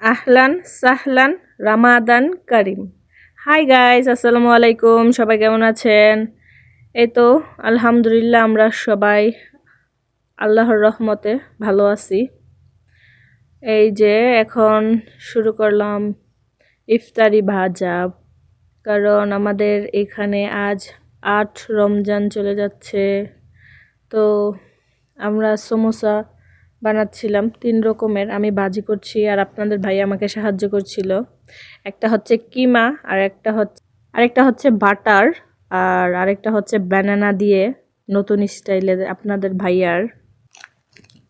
আহলান সাহলান রামাদান কারিম। Hi guys, আসসালামু আলাইকুম। সবাই কেমন আছেন? এই তো আলহামদুলিল্লাহ, আমরা সবাই আল্লাহর রহমতে ভালো আছি। এই যে এখন শুরু করলাম ইফতারি ভাজা, কারণ আমাদের এখানে আজ ৮ রমজান চলে যাচ্ছে। তো আমরা সমোসা বানাচ্ছিলাম ৩ রকমের, আমি ভাজি করছি আর আপনাদের ভাই আমাকে সাহায্য করছিল। একটা হচ্ছে কিমা, আরেকটা হচ্ছে বাটার, আর আরেকটা হচ্ছে ব্যানানা দিয়ে নতুন স্টাইলে আপনাদের ভাইয়ার।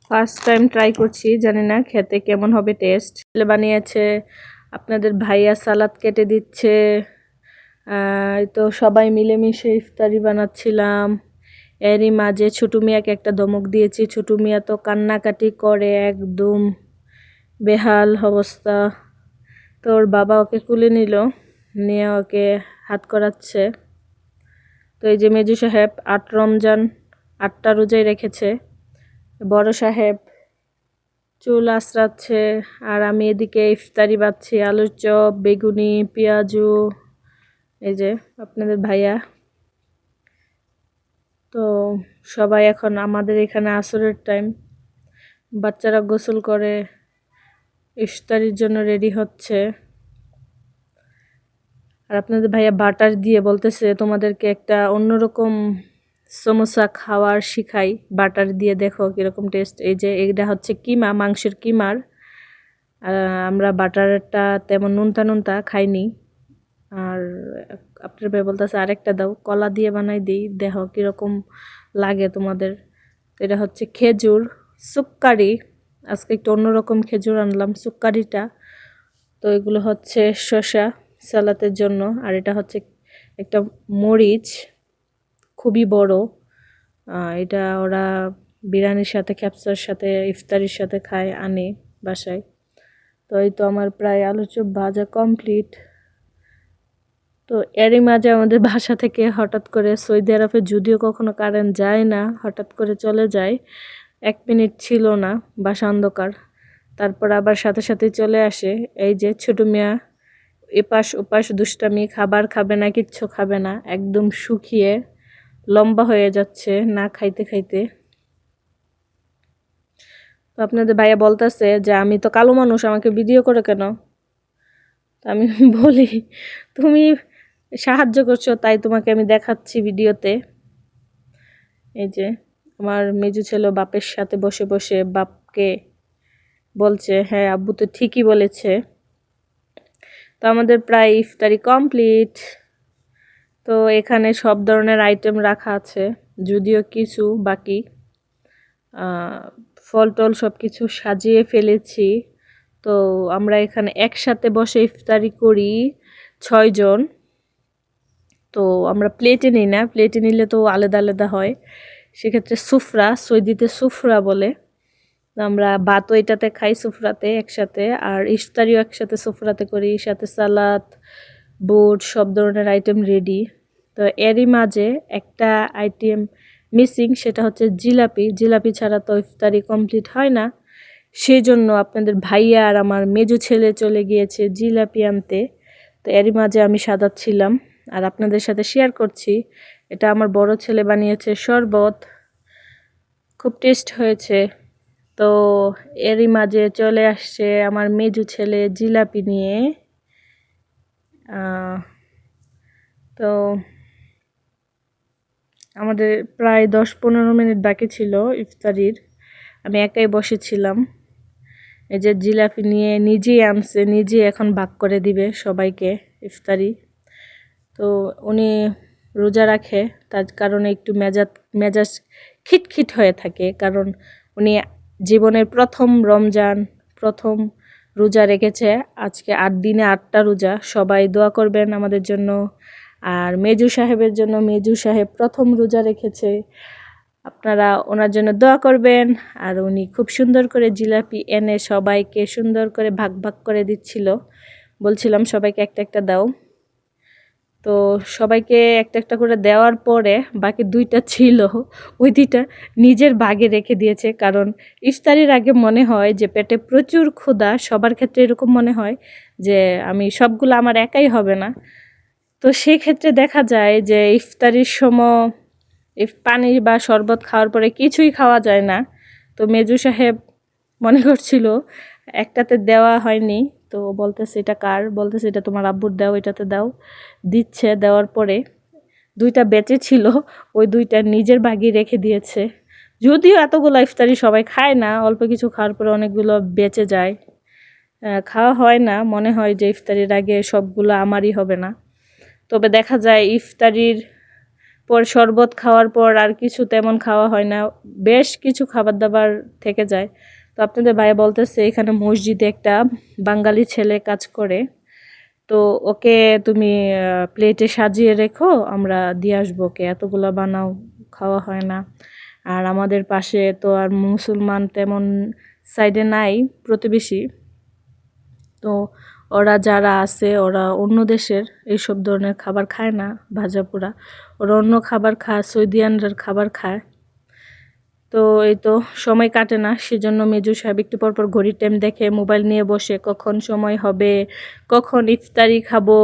ফার্স্ট টাইম ট্রাই করছি, জানি না খেতে কেমন হবে টেস্ট। বানিয়েছে আপনাদের ভাইয়া, সালাদ কেটে দিচ্ছে। এই তো সবাই মিলেমিশে ইফতারি বানাচ্ছিলাম। এরই মাঝে ছোটু মিয়াকে একটা ধমক দিয়েছি। ছোটু মিয়া তো কান্নাকাটি করে একদম বেহাল অবস্থা। তোর বাবা ওকে কুলে নিয়ে ওকে হাত করাচ্ছে। তো এই যে মেজু সাহেব ৮ রমজান ৮টা রোজাই রেখেছে। বড় সাহেব চুল আঁচড়াচ্ছে, আর আমি এদিকে ইফতারি বাচ্ছি, আলুর চপ, বেগুনি, পেঁয়াজু। এই যে আপনাদের ভাইয়া। তো সবাই এখন আমাদের এখানে আসরের টাইম, বাচ্চারা গোসল করে ইফতারির জন্য রেডি হচ্ছে। আর আপনাদের ভাইয়া বাটার দিয়ে বলতেছে তোমাদেরকে একটা অন্যরকম সমোসা খাওয়ার শিখাই, বাটার দিয়ে দেখো কীরকম টেস্ট। এই যে এটা হচ্ছে কিমা, মাংসের কিমার। আমরা বাটারটা তেমন নুনতা নুনতা খাইনি। আর আপনার ভাই বলতেছে আরেকটা দাও, কলা দিয়ে বানাই দিই, দেখো কীরকম লাগে তোমাদের। তো এটা হচ্ছে খেজুর সুক্কারি, আজকে একটু অন্যরকম খেজুর আনলাম সুক্কারিটা। তো এগুলো হচ্ছে শসা সালাতের জন্য, আর এটা হচ্ছে একটা মরিচ, খুবই বড়। এটা ওরা বিরিয়ানির সাথে, ক্যাপসার সাথে, ইফতারির সাথে খায়, আনে বাসায়। তো এই তো আমার প্রায় আলু চপ ভাজা কমপ্লিট। তো এরই মাঝে আমাদের বাসা থেকে হঠাৎ করে, সৌদি আরবে যদিও কখনো কারেন্ট যায় না, হঠাৎ করে চলে যায়। 1 মিনিট ছিল না, বাসা অন্ধকার। তারপর আবার সাথে সাথেই চলে আসে। এই যে ছোট মিয়া এপাশ ওপাশ দুষ্টামি, খাবার খাবে না, কিচ্ছু খাবে না, একদম শুকিয়ে লম্বা হয়ে যাচ্ছে না খাইতে খাইতে। তো আপনাদের ভাইয়া বলতেছে যে আমি তো কালো মানুষ, আমাকে ভিডিও করে কেন? তো আমি বলি তুমি সাহায্য করছো তাই তোমাকে আমি দেখাচ্ছি ভিডিওতে। এই যে আমার মেজু ছেলে বাপের সাথে বসে বসে বাপকে বলছে হ্যাঁ আব্বু তো ঠিকই বলেছে। তো আমাদের প্রায় ইফতারি কমপ্লিট। তো এখানে সব ধরনের আইটেম রাখা আছে, যদিও কিছু বাকি। ফল টল সব কিছু সাজিয়ে ফেলেছি। তো আমরা এখানে একসাথে বসে ইফতারি করি 6 জন। তো আমরা প্লেটে নিই না, প্লেটে নিলে তো আলাদা আলাদা হয়, সেক্ষেত্রে সুফরা, সৌদিতে সুফরা বলে। আমরা ভাতও এটাতে খাই সুফরাতে একসাথে, আর ইফতারিও একসাথে সুফরাতে করি, সাথে সালাদ, বুট, সব ধরনের আইটেম রেডি। তো এরই মাঝে একটা আইটেম মিসিং, সেটা হচ্ছে জিলাপি। জিলাপি ছাড়া তো ইফতারি কমপ্লিট হয় না। সেই জন্য আপনাদের ভাইয়া আর আমার মেজো ছেলে চলে গিয়েছে জিলাপি আনতে। তো এরই মাঝে আমি সাজাচ্ছিলাম আর আপনাদের সাথে শেয়ার করছি। এটা আমার বড় ছেলে বানিয়েছে শরবত, খুব টেস্ট হয়েছে। তো এরই মাঝে চলে আসছে আমার মেজু ছেলে জিলাপি নিয়ে। তো আমাদের প্রায় 10-15 মিনিট বাকি ছিল ইফতারির, আমি একাই বসেছিলাম। এই যে জিলাপি নিয়ে নিজেই আনছে, নিজে এখন ভাগ করে দিবে সবাইকে ইফতারি। তো উনি রোজা রাখে, তার কারণে একটু মেজাজ খিটখিট হয়ে থাকে, কারণ উনি জীবনের প্রথম রমজান, প্রথম রোজা রেখেছে। আজকে 8 দিনে 8টা রোজা। সবাই দোয়া করবেন আমাদের জন্য, আর মেজু সাহেবের জন্য। মেজু সাহেব প্রথম রোজা রেখেছে, আপনারা ওনার জন্য দোয়া করবেন। আর উনি খুব সুন্দর করে জিলাপি এনে সবাইকে সুন্দর করে ভাগ ভাগ করে দিচ্ছিল, বলছিলাম সবাইকে একটা একটা দাও। তো সবাইকে একটা একটা করে দেওয়ার পরে বাকি 2টা ছিল, ওই 2টা নিজের ভাগে রেখে দিয়েছে। কারণ ইফতারির আগে মনে হয় যে পেটে প্রচুর ক্ষুধা, সবার ক্ষেত্রে এরকম মনে হয় যে আমি সবগুলো আমার একাই হবে না। তো সেই ক্ষেত্রে দেখা যায় যে ইফতারির সময় পানি বা শরবত খাওয়ার পরে কিছুই খাওয়া যায় না। তো মেজু সাহেব মনে করছিল একটাতে দেওয়া হয়নি, তো বলতেছে এটা কার, বলতেছে এটা তোমার আব্বুর, দাও এটাতে দাও। দিচ্ছে, দেওয়ার পরে 2টা বেঁচে ছিল, ওই 2টা নিজের ভাগে রেখে দিয়েছে। যদিও এতগুলো ইফতারি সবাই খায় না, অল্প কিছু খাওয়ার পরে অনেকগুলো বেঁচে যায়, খাওয়া হয় না, মনে হয় যে ইফতারির আগে সবগুলো আমারই হবে না। তবে দেখা যায় ইফতারির পর শরবত খাওয়ার পর আর কিছু তেমন খাওয়া হয় না, বেশ কিছু খাবার দাবার থেকে যায়। তো আপনাদের ভাই বলতেছে এখানে মসজিদে একটা বাঙালি ছেলে কাজ করে, তো ওকে তুমি প্লেটে সাজিয়ে রেখো, আমরা দিয়ে আসবো, ওকে এতগুলো বানাও, খাওয়া হয় না। আর আমাদের পাশে তো আর মুসলমান তেমন সাইডে নাই প্রতিবেশী, তো ওরা যারা আছে ওরা অন্য দেশের এইসব ধরনের খাবার খায় না, ভাজা পোড়া, ওরা অন্য খাবার খায়, সৌদিয়ানদের খাবার খায়। তো এই তো সময় কাটে না, সেজন্য মেজু সাহেব একটু পরপর ঘড়ির টাইম দেখে মোবাইল নিয়ে বসে, কখন সময় হবে, কখন ইফতারি খাবো।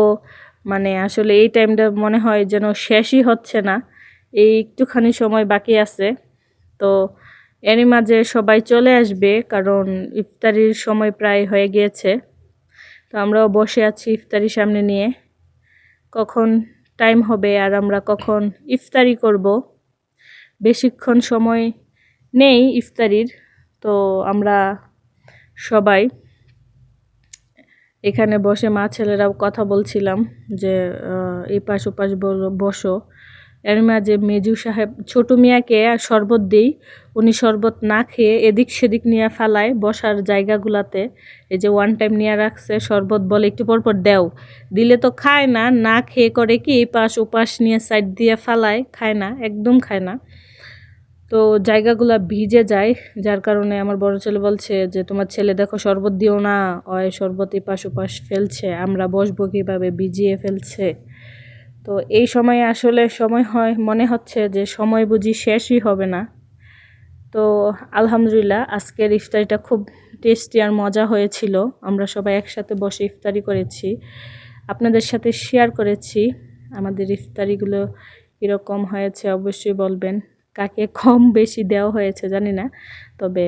মানে আসলে এই টাইমটা মনে হয় যেন শেষই হচ্ছে না, এই একটুখানি সময় বাকি আছে। তো এরই মাঝে সবাই চলে আসবে, কারণ ইফতারির সময় প্রায় হয়ে গিয়েছে। তো আমরাও বসে আছি ইফতারি সামনে নিয়ে, কখন টাইম হবে আর আমরা কখন ইফতারি করব। বেশিক্ষণ সময় নেই ইফতারির। তো আমরা সবাই এখানে বসে মা ছেলেরাও কথা বলছিলাম যে এপাশ ওপাশ বসো। এর মাঝে মেজু সাহেব ছোট মিয়াকে শরবত দিই, উনি শরবত না খেয়ে এদিক সেদিক নিয়ে ফেলায় বসার জায়গাগুলাতে। এই যে ওয়ান টাইম নিয়ে রাখছে শরবত, বলে একটু পরপর দেও, দিলে তো খায় না, না খেয়ে করে কি এপাশ ওপাশ নিয়ে সাইড দিয়ে ফেলায়, খায় না, একদম খায় না। তো জায়গাগুলা ভিজে যায়, যার কারণে আমার বড় ছেলে বলছে যে তোমার ছেলে দেখো শরবত দিও না, ওই শরবত এপাশ ওপাশ ফেলছে, আমরা বসবো কীভাবে, ভিজিয়ে ফেলছে। তো এই সময়ে আসলে সময় হয় মনে হচ্ছে যে সময় বুঝি শেষই হবে না। তো আলহামদুলিল্লাহ আজকের ইফতারিটা খুব টেস্টি আর মজা হয়েছিল। আমরা সবাই একসাথে বসে ইফতারি করেছি, আপনাদের সাথে শেয়ার করেছি আমাদের ইফতারিগুলো কীরকম হয়েছে, অবশ্যই বলবেন। কাকে কম বেশি দেওয়া হয়েছে জানি না, তবে